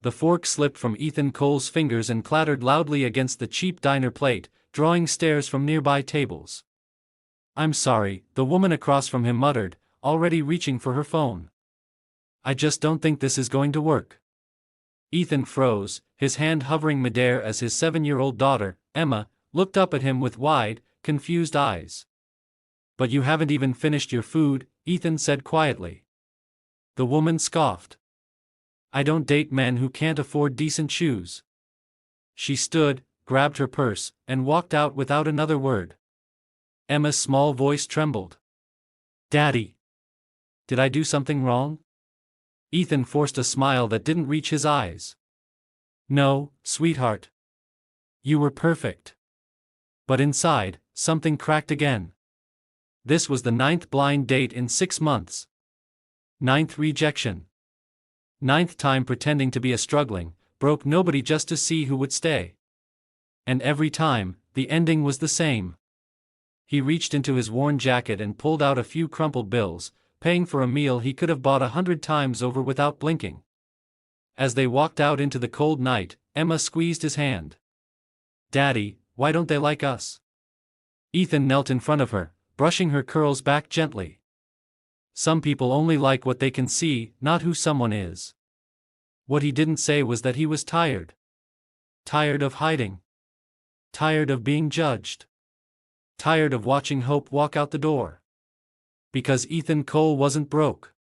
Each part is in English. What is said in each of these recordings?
The fork slipped from Ethan Cole's fingers and clattered loudly against the cheap diner plate, drawing stares from nearby tables. "I'm sorry," the woman across from him muttered, already reaching for her phone. "I just don't think this is going to work." Ethan froze, his hand hovering midair as his 7-year-old daughter, Emma, looked up at him with wide, confused eyes. "But you haven't even finished your food," Ethan said quietly. The woman scoffed. "I don't date men who can't afford decent shoes." She stood, grabbed her purse, and walked out without another word. Emma's small voice trembled. "Daddy! Did I do something wrong?" Ethan forced a smile that didn't reach his eyes. "No, sweetheart. You were perfect." But inside, something cracked again. This was the 9th blind date in 6 months. 9th rejection. 9th time pretending to be a struggling, broke nobody just to see who would stay. And every time, the ending was the same. He reached into his worn jacket and pulled out a few crumpled bills, paying for a meal he could have bought 100 times over without blinking. As they walked out into the cold night, Emma squeezed his hand. "Daddy, why don't they like us?" Ethan knelt in front of her, brushing her curls back gently. "Some people only like what they can see, not who someone is." What he didn't say was that he was tired. Tired of hiding. Tired of being judged. Tired of watching hope walk out the door. Because Ethan Cole wasn't broke.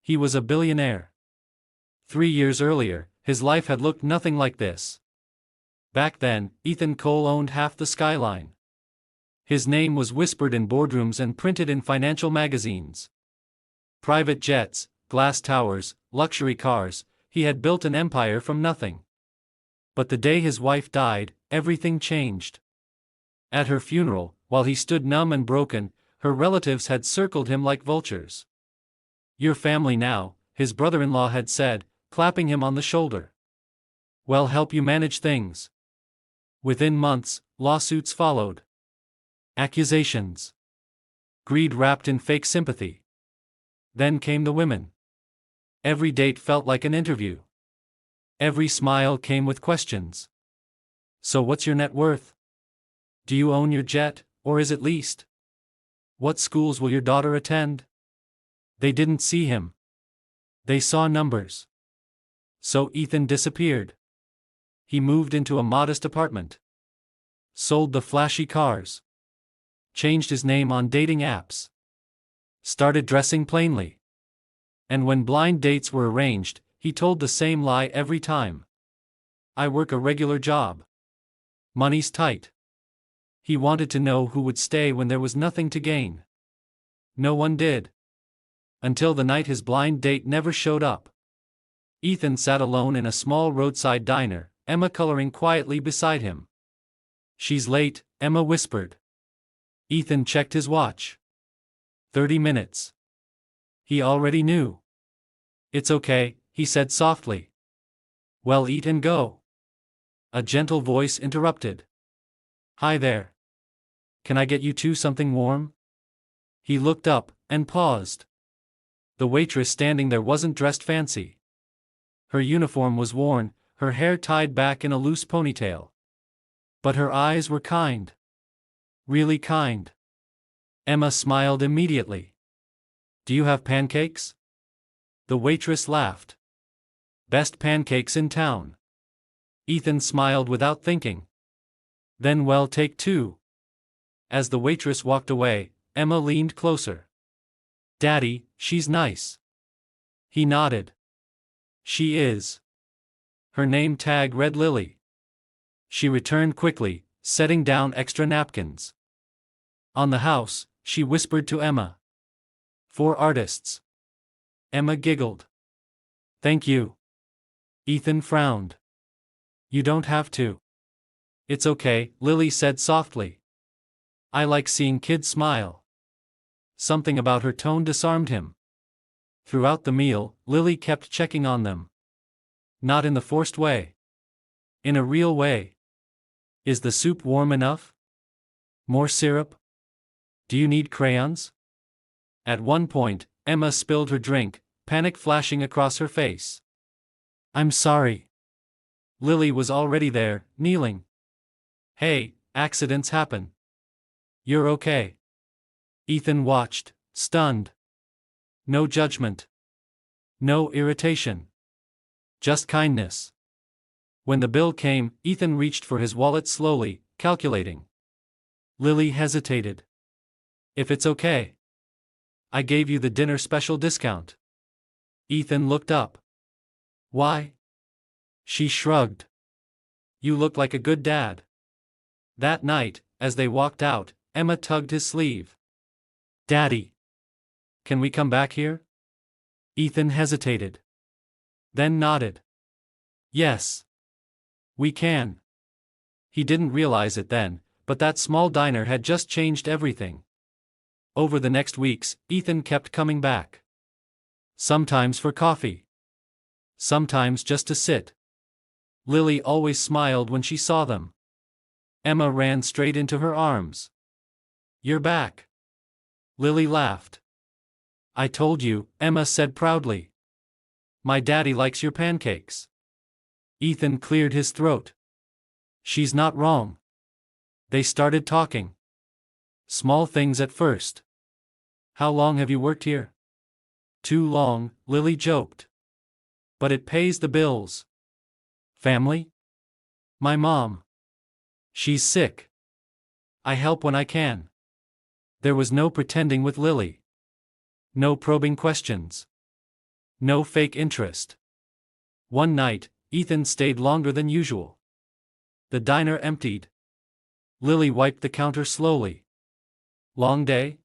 He was a billionaire. 3 years earlier, his life had looked nothing like this. Back then, Ethan Cole owned half the skyline. His name was whispered in boardrooms and printed in financial magazines. Private jets, glass towers, luxury cars, he had built an empire from nothing. But the day his wife died, everything changed. At her funeral, while he stood numb and broken, her relatives had circled him like vultures. "Your family now," his brother-in-law had said, clapping him on the shoulder. "We'll help you manage things." Within months, lawsuits followed. Accusations. Greed wrapped in fake sympathy. Then came the women. Every date felt like an interview. Every smile came with questions. "So what's your net worth? Do you own your jet, or is it leased? What schools will your daughter attend?" They didn't see him. They saw numbers. So Ethan disappeared. He moved into a modest apartment. Sold the flashy cars. Changed his name on dating apps. Started dressing plainly. And when blind dates were arranged, he told the same lie every time. "I work a regular job. Money's tight." He wanted to know who would stay when there was nothing to gain. No one did. Until the night his blind date never showed up. Ethan sat alone in a small roadside diner, Emma coloring quietly beside him. "She's late," Emma whispered. Ethan checked his watch. 30 minutes. He already knew. "It's okay," he said softly. "Well, eat and go." A gentle voice interrupted. "Hi there. Can I get you two something warm?" He looked up, and paused. The waitress standing there wasn't dressed fancy. Her uniform was worn, her hair tied back in a loose ponytail. But her eyes were kind. Really kind. Emma smiled immediately. "Do you have pancakes?" The waitress laughed. "Best pancakes in town." Ethan smiled without thinking. "Then well, take 2. As the waitress walked away, Emma leaned closer. "Daddy, she's nice." He nodded. "She is." Her name tag read Lily. She returned quickly, setting down extra napkins. "On the house," she whispered to Emma. "For artists." Emma giggled. "Thank you." Ethan frowned. "You don't have to." "It's okay," Lily said softly. "I like seeing kids smile." Something about her tone disarmed him. Throughout the meal, Lily kept checking on them. Not in the forced way. In a real way. "Is the soup warm enough? More syrup? Do you need crayons?" At one point, Emma spilled her drink, panic flashing across her face. I'm sorry. Lily was already there, kneeling. Hey, accidents happen. You're okay. Ethan watched, stunned. No judgment. No irritation. Just kindness. When the bill came, Ethan reached for his wallet slowly, calculating. Lily hesitated. If it's okay. I gave you the dinner special discount. Ethan looked up. Why? She shrugged. You look like a good dad. That night, as they walked out, Emma tugged his sleeve. Daddy. Can we come back here? Ethan hesitated. Then nodded. Yes. We can. He didn't realize it then, but that small diner had just changed everything. Over the next weeks, Ethan kept coming back. Sometimes for coffee. Sometimes just to sit. Lily always smiled when she saw them. Emma ran straight into her arms. You're back. Lily laughed. I told you, Emma said proudly. My daddy likes your pancakes. Ethan cleared his throat. She's not wrong. They started talking. Small things at first. How long have you worked here? Too long, Lily joked. But it pays the bills. Family? My mom. She's sick. I help when I can. There was no pretending with Lily. No probing questions. No fake interest. One night, Ethan stayed longer than usual. The diner emptied. Lily wiped the counter slowly. Long day?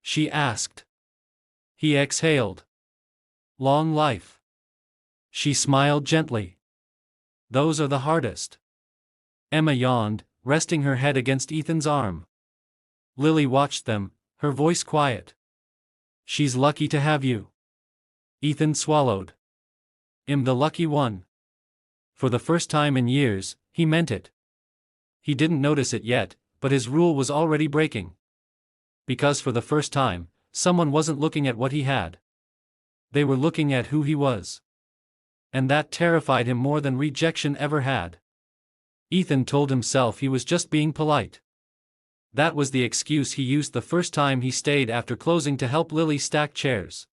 She asked. He exhaled. Long life. She smiled gently. Those are the hardest. Emma yawned, resting her head against Ethan's arm. Lily watched them, her voice quiet. She's lucky to have you. Ethan swallowed. I'm the lucky one. For the first time in years, he meant it. He didn't notice it yet, but his rule was already breaking. Because for the first time, someone wasn't looking at what he had. They were looking at who he was. And that terrified him more than rejection ever had. Ethan told himself he was just being polite. That was the excuse he used the first time he stayed after closing to help Lily stack chairs.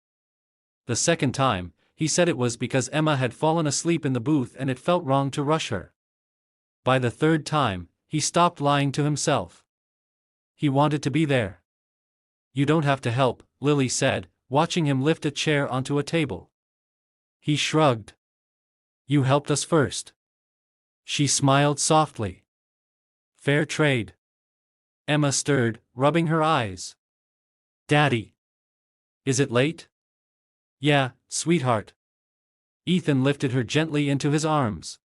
The second time, he said it was because Emma had fallen asleep in the booth and it felt wrong to rush her. By the third time, he stopped lying to himself. He wanted to be there. You don't have to help, Lily said, watching him lift a chair onto a table. He shrugged. You helped us first. She smiled softly. Fair trade. Emma stirred, rubbing her eyes. Daddy. Is it late? Yeah, sweetheart. Ethan lifted her gently into his arms.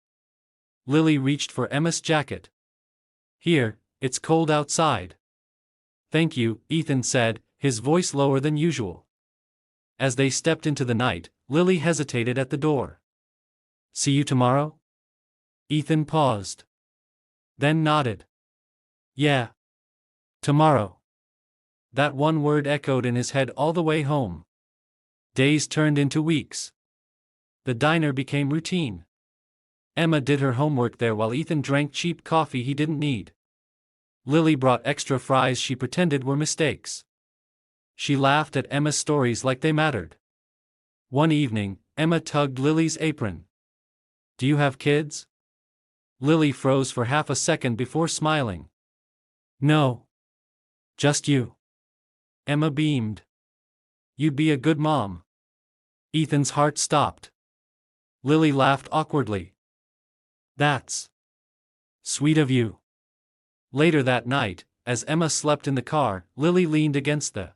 Lily reached for Emma's jacket. Here, it's cold outside. Thank you, Ethan said, his voice lower than usual. As they stepped into the night, Lily hesitated at the door. See you tomorrow? Ethan paused. Then nodded. Yeah. Tomorrow. That one word echoed in his head all the way home. Days turned into weeks. The diner became routine. Emma did her homework there while Ethan drank cheap coffee he didn't need. Lily brought extra fries she pretended were mistakes. She laughed at Emma's stories like they mattered. One evening, Emma tugged Lily's apron. Do you have kids? Lily froze for half a second before smiling. No. Just you. Emma beamed. You'd be a good mom. Ethan's heart stopped. Lily laughed awkwardly. That's sweet of you. Later that night, as Emma slept in the car, Lily leaned against the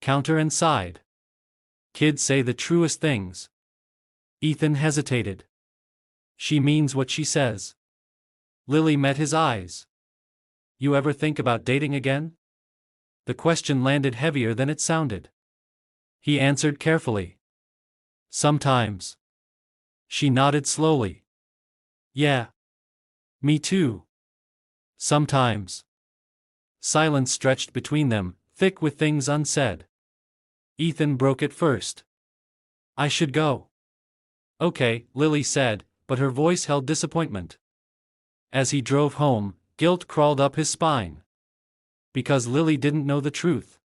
counter and sighed. Kids say the truest things. Ethan hesitated. She means what she says. Lily met his eyes. You ever think about dating again? The question landed heavier than it sounded. He answered carefully. Sometimes. She nodded slowly. Yeah. Me too. Sometimes. Silence stretched between them, thick with things unsaid. Ethan broke it first. I should go. Okay, Lily said, but her voice held disappointment. As he drove home, guilt crawled up his spine. Because Lily didn't know the truth.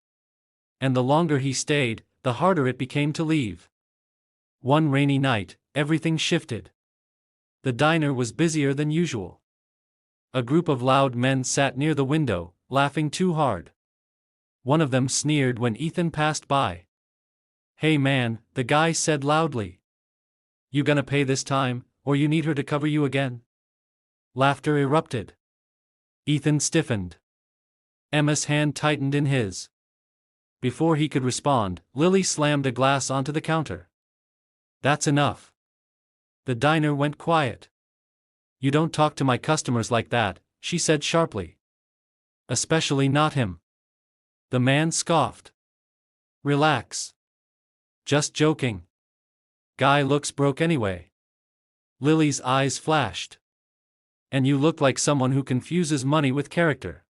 And the longer he stayed, the harder it became to leave. One rainy night, everything shifted. The diner was busier than usual. A group of loud men sat near the window, laughing too hard. One of them sneered when Ethan passed by. "Hey man," the guy said loudly. "You gonna pay this time, or you need her to cover you again?" Laughter erupted. Ethan stiffened. Emma's hand tightened in his. Before he could respond, Lily slammed a glass onto the counter. "That's enough." The diner went quiet. "You don't talk to my customers like that," she said sharply. "Especially not him." The man scoffed. "Relax. Just joking. Guy looks broke anyway." Lily's eyes flashed. "And you look like someone who confuses money with character."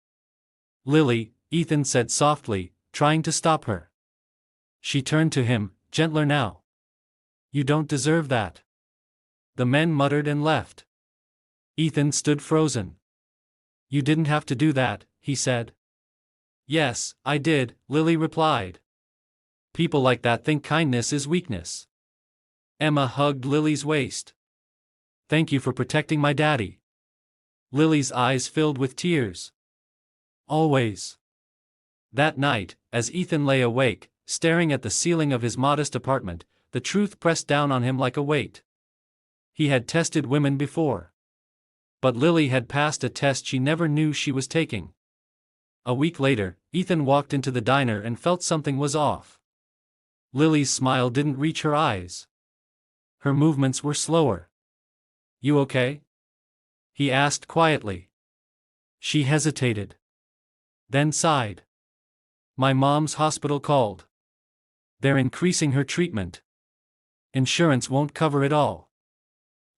"Lily," Ethan said softly, trying to stop her. She turned to him, gentler now. "You don't deserve that." The men muttered and left. Ethan stood frozen. "You didn't have to do that," he said. "Yes, I did," Lily replied. "People like that think kindness is weakness." Emma hugged Lily's waist. "Thank you for protecting my daddy." Lily's eyes filled with tears. "Always." That night, as Ethan lay awake, staring at the ceiling of his modest apartment, the truth pressed down on him like a weight. He had tested women before. But Lily had passed a test she never knew she was taking. A week later, Ethan walked into the diner and felt something was off. Lily's smile didn't reach her eyes. Her movements were slower. "You okay?" he asked quietly. She hesitated. Then sighed. "My mom's hospital called. They're increasing her treatment. Insurance won't cover it all."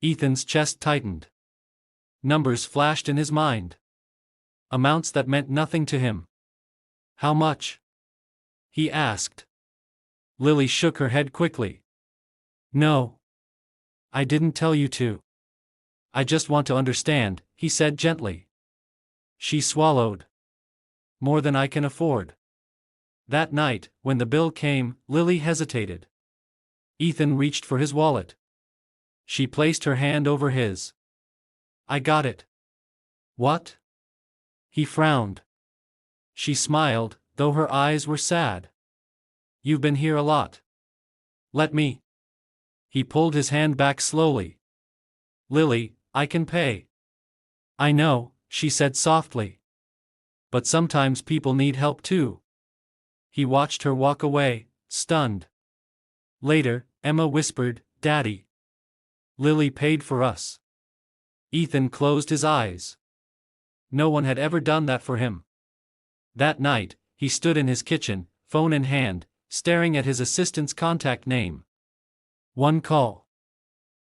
Ethan's chest tightened. Numbers flashed in his mind. Amounts that meant nothing to him. "How much?" he asked. Lily shook her head quickly. "No. I didn't tell you to. I just want to understand," he said gently. She swallowed. "More than I can afford." That night, when the bill came, Lily hesitated. Ethan reached for his wallet. She placed her hand over his. "I got it." "What?" He frowned. She smiled, though her eyes were sad. "You've been here a lot. Let me." He pulled his hand back slowly. "Lily, I can pay." "I know," she said softly. "But sometimes people need help too." He watched her walk away, stunned. Later, Emma whispered, "Daddy. Lily paid for us." Ethan closed his eyes. No one had ever done that for him. That night, he stood in his kitchen, phone in hand, staring at his assistant's contact name. One call.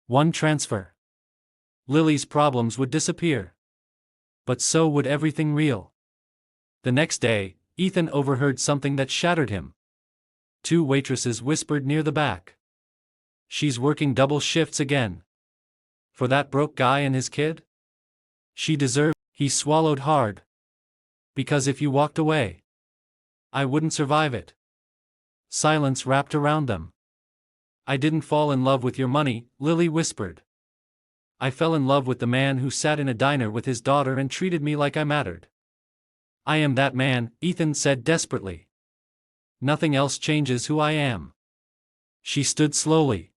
One transfer. Lily's problems would disappear. But so would everything real. The next day, Ethan overheard something that shattered him. Two waitresses whispered near the back. "She's working double shifts again. For that broke guy and his kid? She deserved." He swallowed hard. "Because if you walked away, I wouldn't survive it." Silence wrapped around them. "I didn't fall in love with your money," Lily whispered. "I fell in love with the man who sat in a diner with his daughter and treated me like I mattered." "I am that man," Ethan said desperately. "Nothing else changes who I am." She stood slowly.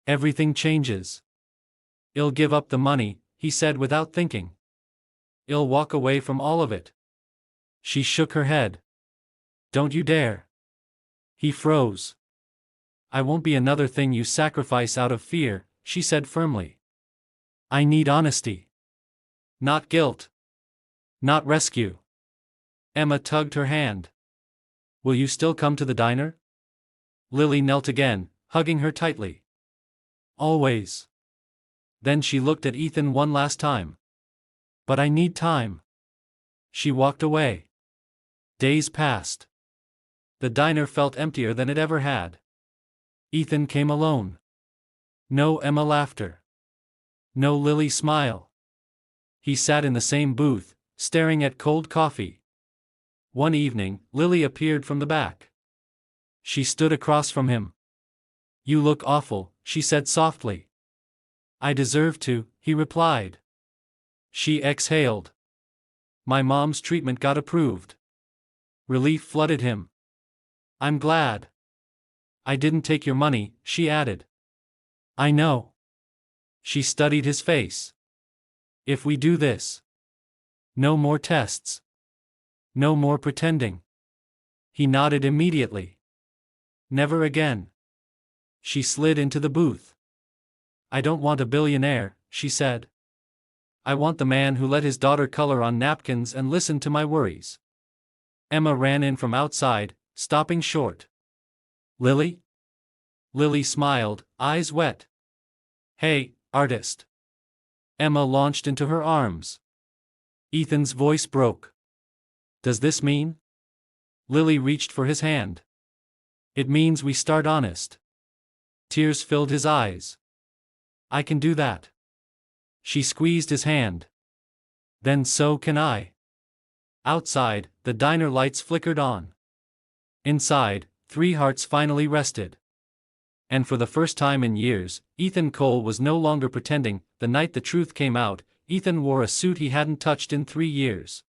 "Everything changes." "I'll give up the money," he said without thinking. "I'll walk away from all of it." She shook her head. "Don't you dare." He froze. "I won't be another thing you sacrifice out of fear," she said firmly. "I need honesty. Not guilt. Not rescue." Emma tugged her hand. "Will you still come to the diner?" Lily knelt again, hugging her tightly. "Always." Then she looked at Ethan one last time. "But I need time." She walked away. Days passed. The diner felt emptier than it ever had. Ethan came alone. No Emma laughter. No Lily smile. He sat in the same booth, staring at cold coffee. One evening, Lily appeared from the back. She stood across from him. "You look awful," she said softly. "I deserve to," he replied. She exhaled. "My mom's treatment got approved." Relief flooded him. "I'm glad." "I didn't take your money," she added. "I know." She studied his face. "If we do this. No more tests. No more pretending." He nodded immediately. "Never again." She slid into the booth. "I don't want a billionaire," she said. "I want the man who let his daughter color on napkins and listen to my worries." Emma ran in from outside, stopping short. "Lily?" Lily smiled, eyes wet. "Hey, artist." Emma launched into her arms. Ethan's voice broke. "Does this mean?" Lily reached for his hand. "It means we start honest." Tears filled his eyes. "I can do that." She squeezed his hand. "Then so can I." Outside, the diner lights flickered on. Inside, three hearts finally rested. And for the first time in years, Ethan Cole was no longer pretending. The night the truth came out, Ethan wore a suit he hadn't touched in 3 years.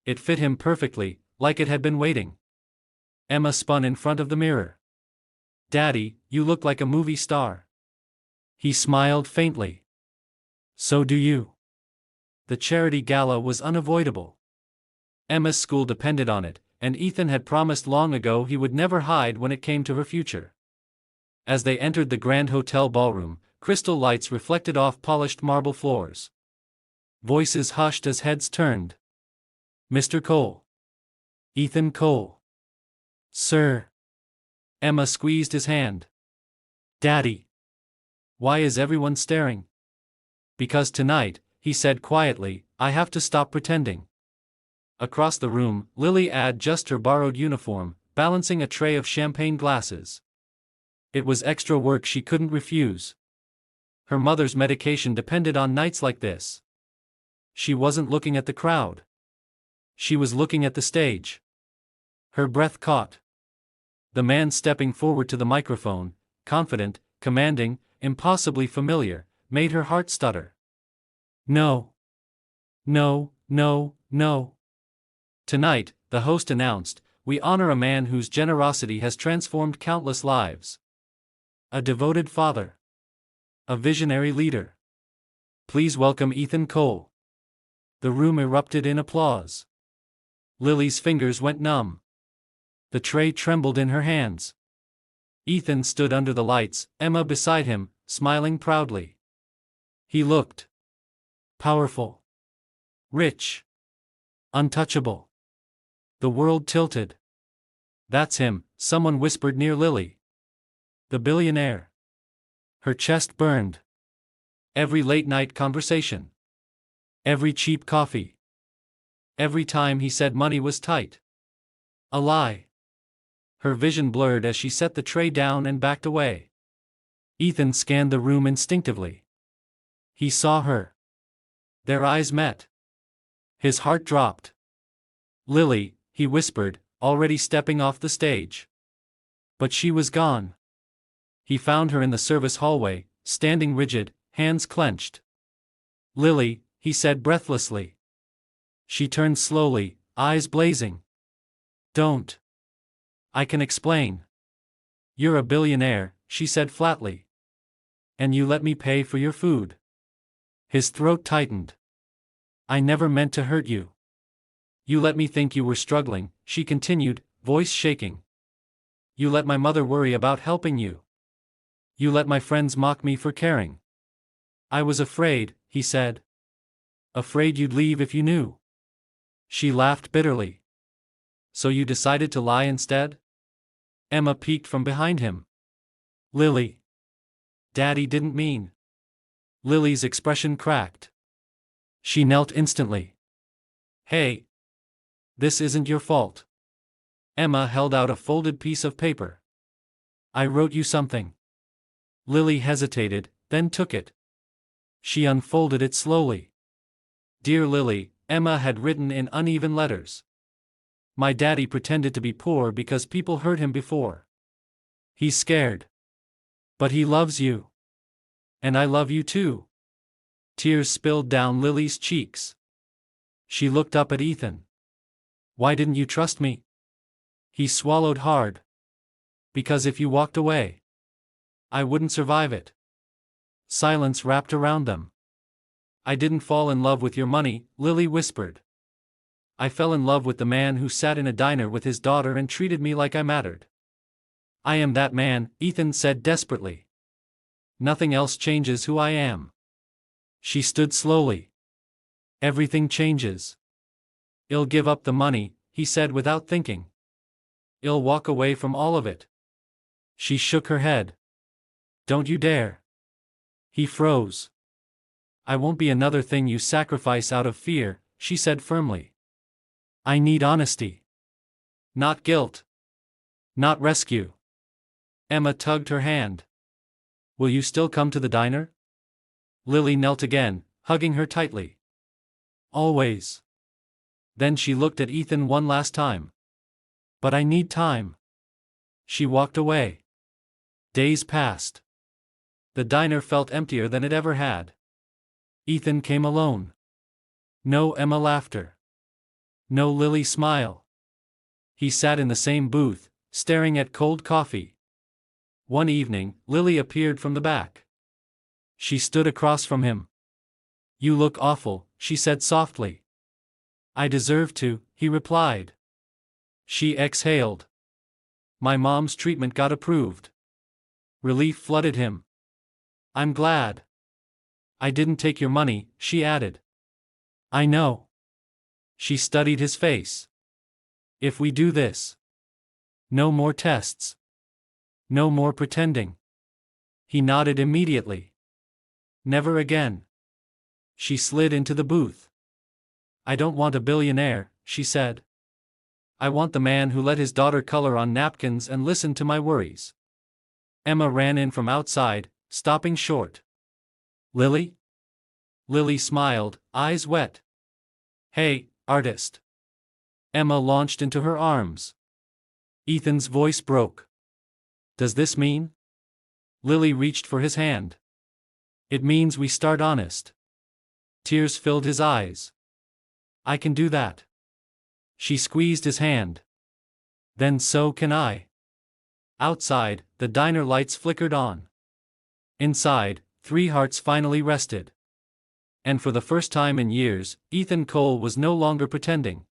It fit him perfectly, like it had been waiting. Emma spun in front of the mirror. "Daddy, you look like a movie star." He smiled faintly. "So do you." The charity gala was unavoidable. Emma's school depended on it, and Ethan had promised long ago he would never hide when it came to her future. As they entered the Grand Hotel ballroom, crystal lights reflected off polished marble floors. Voices hushed as heads turned. "Mr. Cole." "Ethan Cole." "Sir." Emma squeezed his hand. "Daddy." "Why is everyone staring?" "Because tonight," he said quietly, "I have to stop pretending." Across the room, Lily had just her borrowed uniform, balancing a tray of champagne glasses. It was extra work she couldn't refuse. Her mother's medication depended on nights like this. She wasn't looking at the crowd. She was looking at the stage. Her breath caught. The man stepping forward to the microphone, confident, commanding, impossibly familiar, made her heart stutter. "No. No, no, no." Tonight, the host announced, "We honor a man whose generosity has transformed countless lives. A devoted father. A visionary leader. Please welcome Ethan Cole." The room erupted in applause. Lily's fingers went numb. The tray trembled in her hands. Ethan stood under the lights, Emma beside him, smiling proudly. He looked powerful. Rich. Untouchable. The world tilted. "That's him," someone whispered near Lily. "The billionaire." Her chest burned. Every late-night conversation. Every cheap coffee. Every time he said money was tight. A lie. Her vision blurred as she set the tray down and backed away. Ethan scanned the room instinctively. He saw her. Their eyes met. His heart dropped. "Lily," he whispered, already stepping off the stage. But she was gone. He found her in the service hallway, standing rigid, hands clenched. "Lily," he said breathlessly. She turned slowly, eyes blazing. "Don't." "I can explain." "You're a billionaire," she said flatly. "And you let me pay for your food." His throat tightened. "I never meant to hurt you." "You let me think you were struggling," she continued, voice shaking. "You let my mother worry about helping you. You let my friends mock me for caring." "I was afraid," he said. "Afraid you'd leave if you knew." She laughed bitterly. "So you decided to lie instead?" Emma peeked from behind him. "Lily." "Daddy didn't mean." Lily's expression cracked. She knelt instantly. "Hey. This isn't your fault." Emma held out a folded piece of paper. "I wrote you something." Lily hesitated, then took it. She unfolded it slowly. Dear Lily, Emma had written in uneven letters. My daddy pretended to be poor because people hurt him before. He's scared. But he loves you. And I love you too. Tears spilled down Lily's cheeks. She looked up at Ethan. Why didn't you trust me? He swallowed hard. Because if you walked away, I wouldn't survive it. Silence wrapped around them. I didn't fall in love with your money, Lily whispered. I fell in love with the man who sat in a diner with his daughter and treated me like I mattered. I am that man, Ethan said desperately. Nothing else changes who I am. She stood slowly. Everything changes. I'll give up the money, he said without thinking. I'll walk away from all of it. She shook her head. Don't you dare. He froze. I won't be another thing you sacrifice out of fear, she said firmly. I need honesty. Not guilt. Not rescue. Emma tugged her hand. Will you still come to the diner? Lily knelt again, hugging her tightly. Always. Then she looked at Ethan one last time. But I need time. She walked away. Days passed. The diner felt emptier than it ever had. Ethan came alone. No Emma laughter. No Lily smile. He sat in the same booth, staring at cold coffee. One evening, Lily appeared from the back. She stood across from him. You look awful, she said softly. I deserve to, he replied. She exhaled. My mom's treatment got approved. Relief flooded him. I'm glad. I didn't take your money, she added. I know. She studied his face. If we do this. No more tests. No more pretending. He nodded immediately. Never again. She slid into the booth. I don't want a billionaire, she said. I want the man who let his daughter color on napkins and listen to my worries. Emma ran in from outside, stopping short. Lily? Lily smiled, eyes wet. Hey, artist. Emma launched into her arms. Ethan's voice broke. Does this mean? Lily reached for his hand. It means we start honest. Tears filled his eyes. I can do that. She squeezed his hand. Then so can I. Outside, the diner lights flickered on. Inside, 3 hearts finally rested. And for the first time in years, Ethan Cole was no longer pretending.